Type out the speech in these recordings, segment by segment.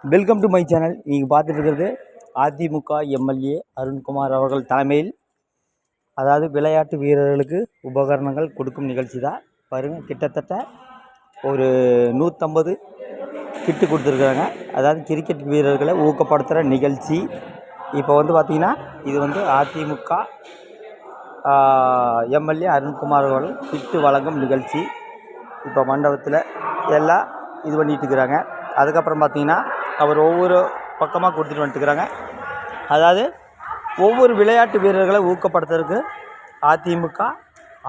Welcome to my channel. நீங்கள் பார்த்துட்டு இருக்கிறது அதிமுக எம்எல்ஏ அருண்குமார் அவர்கள் தலைமையில் அதாவது விளையாட்டு வீரர்களுக்கு உபகரணங்கள் கொடுக்கும் நிகழ்ச்சி தான். பாருங்கள், கிட்டத்தட்ட ஒரு 150 கிட்டு கொடுத்துருக்குறாங்க. அதாவது கிரிக்கெட் வீரர்களை ஊக்கப்படுத்துகிற நிகழ்ச்சி. இப்போ வந்து பார்த்திங்கன்னா இது வந்து அதிமுக எம்எல்ஏ அருண்குமார் அவர்கள் கிட்டு வழங்கும் நிகழ்ச்சி. இப்போ மண்டபத்தில் எல்லாம் இது பண்ணிகிட்டு இருக்கிறாங்க. அதுக்கப்புறம் பார்த்திங்கன்னா அவர் ஒவ்வொரு பக்கமாக கொடுத்துட்டு வந்துட்டுருக்குறாங்க. அதாவது ஒவ்வொரு விளையாட்டு வீரர்களை ஊக்கப்படுத்துறதுக்கு அதிமுக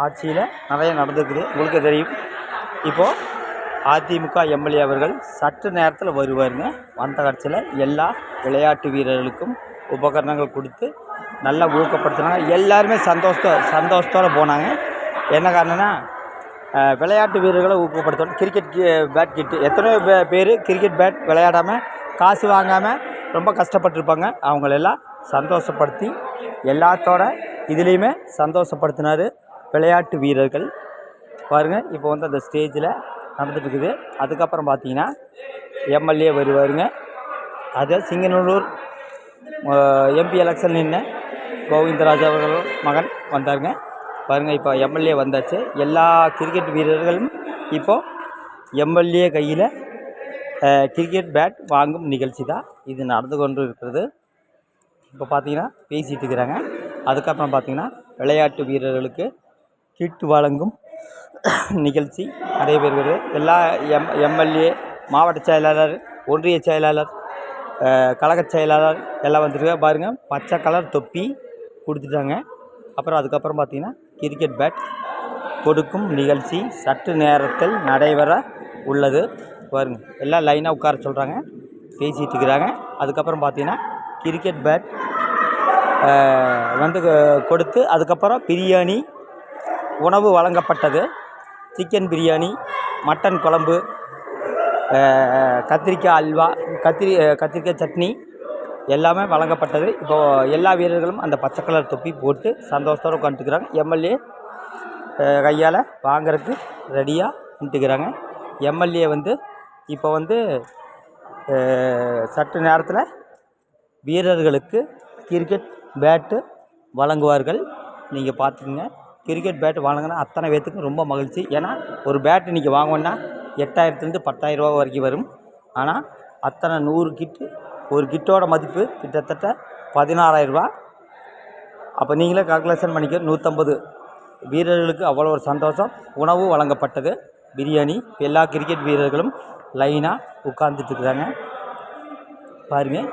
ஆட்சியில் நிறைய நடந்துருக்குது, உங்களுக்கு தெரியும். இப்போது அதிமுக எம்எல்ஏ அவர்கள் சற்று நேரத்தில் வருவாருங்க. வந்த கட்சியில் எல்லா விளையாட்டு வீரர்களுக்கும் உபகரணங்கள் கொடுத்து நல்லா ஊக்கப்படுத்தினாங்க. எல்லாருமே சந்தோஷத்தோடு போனாங்க. என்ன காரணம்னா, விளையாட்டு வீரர்களை ஊக்கப்படுத்தணும். கிரிக்கெட் பேட் கிட்டு எத்தனையோ பேர் கிரிக்கெட் பேட் விளையாடாமல் காசு வாங்காமல் ரொம்ப கஷ்டப்பட்டுருப்பாங்க. அவங்களெல்லாம் சந்தோஷப்படுத்தி எல்லாத்தோட இதுலேயுமே சந்தோஷப்படுத்தினார் விளையாட்டு வீரர்கள். பாருங்கள், இப்போ வந்து அந்த ஸ்டேஜில் நடந்துட்டுருக்குது. அதுக்கப்புறம் பார்த்தீங்கன்னா எம்எல்ஏ வருவாருங்க. அது சிங்கநல்லூர் எம்பி எலெக்ஷன் நின்று கோவிந்தராஜ் அவர்கள் மகன் வந்தாருங்க. பாருங்கள், இப்போ எம்எல்ஏ வந்தாச்சு. எல்லா கிரிக்கெட் வீரர்களும் இப்போது எம்எல்ஏ கையில் கிரிக்கெட் பேட் வாங்கும் நிகழ்ச்சி தான் இது நடந்து கொண்டு இருக்கிறது. இப்போ பார்த்தீங்கன்னா பேசிகிட்டு இருக்கிறாங்க. அதுக்கப்புறம் பார்த்திங்கன்னா விளையாட்டு வீரர்களுக்கு கிட் வழங்கும் நிகழ்ச்சி நடைபெறுகிறது. எல்லா எம்எல்ஏ, மாவட்ட செயலாளர், ஒன்றிய செயலாளர், கழக செயலாளர் எல்லாம் வந்துருக்காங்க. பாருங்கள், பச்சை கலர் தொப்பி கொடுத்துட்டாங்க. அதுக்கப்புறம் பார்த்திங்கன்னா கிரிக்கெட் பேட் கொடுக்கும் நிகழ்ச்சி சற்று நேரத்தில் நடைபெற உள்ளது. பாருங்கள், எல்லாம் லைனாக உட்கார சொல்கிறாங்க, பேசிகிட்டு இருக்கிறாங்க. அதுக்கப்புறம் பார்த்திங்கன்னா கிரிக்கெட் பேட் வந்து கொடுத்து அதுக்கப்புறம் பிரியாணி உணவு வழங்கப்பட்டது. சிக்கன் பிரியாணி, மட்டன் குழம்பு, கத்திரிக்காய் அல்வா, கத்திரிக்காய் சட்னி எல்லாமே வழங்கப்பட்டது. இப்போது எல்லா வீரர்களும் அந்த பச்சை கலர் தொப்பி போட்டு சந்தோஷத்தோடு உட்காந்துக்கிறாங்க. எம்எல்ஏ கையால் வாங்கிறதுக்கு ரெடியாக நின்றுக்கிறாங்க. எம்எல்ஏ வந்து இப்போ வந்து சற்று நேரத்தில் வீரர்களுக்கு கிரிக்கெட் பேட்டு வழங்குவார்கள். நீங்கள் பார்த்துக்குங்க, கிரிக்கெட் பேட்டு வாங்கினா அத்தனை பேர்த்துக்கும் ரொம்ப மகிழ்ச்சி. ஏன்னா ஒரு பேட்டு இன்றைக்கி வாங்கினா 8000லேருந்து 10,000 ரூபா வரைக்கும் வரும். ஆனால் அத்தனை 100 கிட்டு, ஒரு கிட்டோட மதிப்பு கிட்டத்தட்ட 16,000 ரூபா. அப்போ நீங்களே கால்குலேஷன் பண்ணிக்க. 150 வீரர்களுக்கு அவ்வளோ ஒரு சந்தோஷம். உணவு வழங்கப்பட்டது, பிரியாணி. எல்லா கிரிக்கெட் வீரர்களும் லைனாக உட்கார்ந்துட்டுருக்குறாங்க. பாருங்கள்,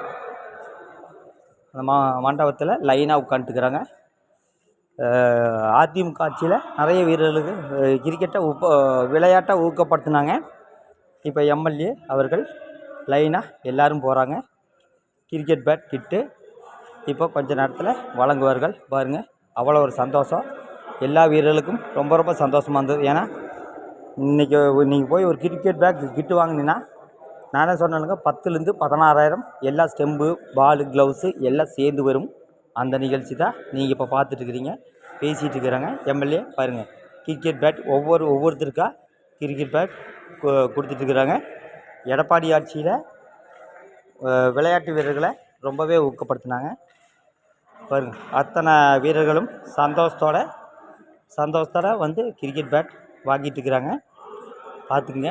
அந்த மண்டபத்தில் லைனாக உட்காந்துட்டுருக்குறாங்க. அதிமுக ஆட்சியில் நிறைய வீரர்களுக்கு கிரிக்கெட்டை விளையாட்டை ஊக்கப்படுத்தினாங்க. இப்போ எம்எல்ஏ அவர்கள் லைனாக எல்லோரும் போகிறாங்க. கிரிக்கெட் பேட் கிட்டு இப்போ கொஞ்சம் நேரத்தில் வழங்குவார்கள். பாருங்கள், அவ்வளோ ஒரு சந்தோஷம். எல்லா வீரர்களுக்கும் ரொம்ப ரொம்ப சந்தோஷமாக இருந்தது. ஏன்னா இன்றைக்கி நீங்கள் போய் ஒரு கிரிக்கெட் பேட் கிட்டு வாங்கினீங்கன்னா, நானே சொன்னேனுங்க, 10,000லேருந்து 16,000 எல்லா ஸ்டெம்பு, பாலு, க்ளவுஸு எல்லாம் சேர்ந்து வரும். அந்த நிகழ்ச்சி தான் நீங்கள் இப்போ பார்த்துட்ருக்கிறீங்க, பேசிகிட்டு இருக்கிறாங்க எம்எல்ஏ. பாருங்கள், கிரிக்கெட் பேட் ஒவ்வொருத்தருக்கா கிரிக்கெட் பேட் கொடுத்துட்ருக்குறாங்க. எடப்பாடி ஆட்சியில் விளையாட்டு வீரர்களை ரொம்பவே ஊக்கப்படுத்தினாங்க. பாருங்கள், அத்தனை வீரர்களும் சந்தோஷத்தோடு வந்து கிரிக்கெட் பேட் வாங்கிட்டு இருக்கிறாங்க. பார்த்துக்குங்க.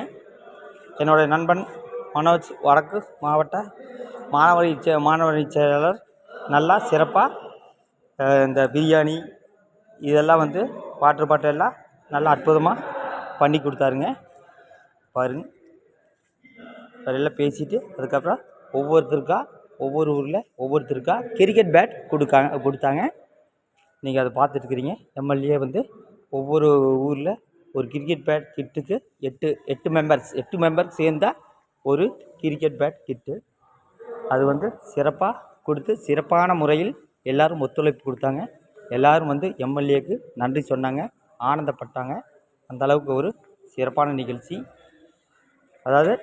என்னுடைய நண்பன் மனோஜ், வடக்கு மாவட்ட மாணவரணி செயலாளர், நல்லா சிறப்பாக இந்த பிரியாணி இதெல்லாம் வந்து வாட்டர் பாட்டில் எல்லாம் நல்லா அற்புதமாக பண்ணி கொடுத்தாருங்க. பாருங்கள், அதெல்லாம் பேசிவிட்டு அதுக்கப்புறம் ஒவ்வொரு ஊரில் ஒவ்வொருத்தருக்கா கிரிக்கெட் பேட் கொடுத்தாங்க. நீங்கள் அதை பார்த்துட்டுருக்கிறீங்க. எம்எல்ஏ வந்து ஒவ்வொரு ஊரில் ஒரு கிரிக்கெட் பேட் கிட்டுக்கு 8 மெம்பர்ஸ் சேர்ந்தால் ஒரு கிரிக்கெட் பேட் கிட்டு. அது வந்து சிறப்பாக கொடுத்து சிறப்பான முறையில் எல்லோரும் ஒத்துழைப்பு கொடுத்தாங்க. எல்லோரும் வந்து எம்எல்ஏக்கு நன்றி சொன்னாங்க, ஆனந்தப்பட்டாங்க. அந்தளவுக்கு ஒரு சிறப்பான நிகழ்ச்சி. அதாவது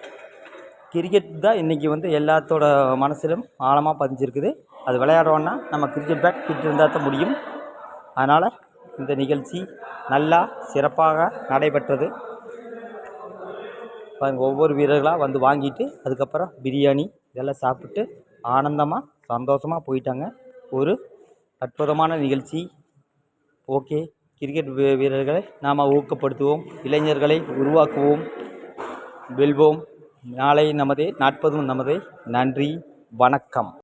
கிரிக்கெட் தான் இன்றைக்கி வந்து எல்லாத்தோட மனசிலும் ஆழமாக பதிஞ்சிருக்குது. அது விளையாடுறோன்னா நம்ம கிரிக்கெட் பேட் கிட்டு இருந்தால் தான் முடியும். அதனால் இந்த நிகழ்ச்சி நல்லா சிறப்பாக நடைபெற்றது. பாருங்க ஒவ்வொரு வீரர்களாக வந்து வாங்கிட்டு அதுக்கப்புறம் பிரியாணி இதெல்லாம் சாப்பிட்டு ஆனந்தமாக சந்தோஷமாக போயிட்டாங்க. ஒரு அற்புதமான நிகழ்ச்சி. ஓகே, கிரிக்கெட் வீரர்களை நாம் ஊக்கப்படுத்துவோம், இளைஞர்களை உருவாக்குவோம், வெல்வோம். நாளை நமதே, நாட்பதும் நமதே. நன்றி, வணக்கம்.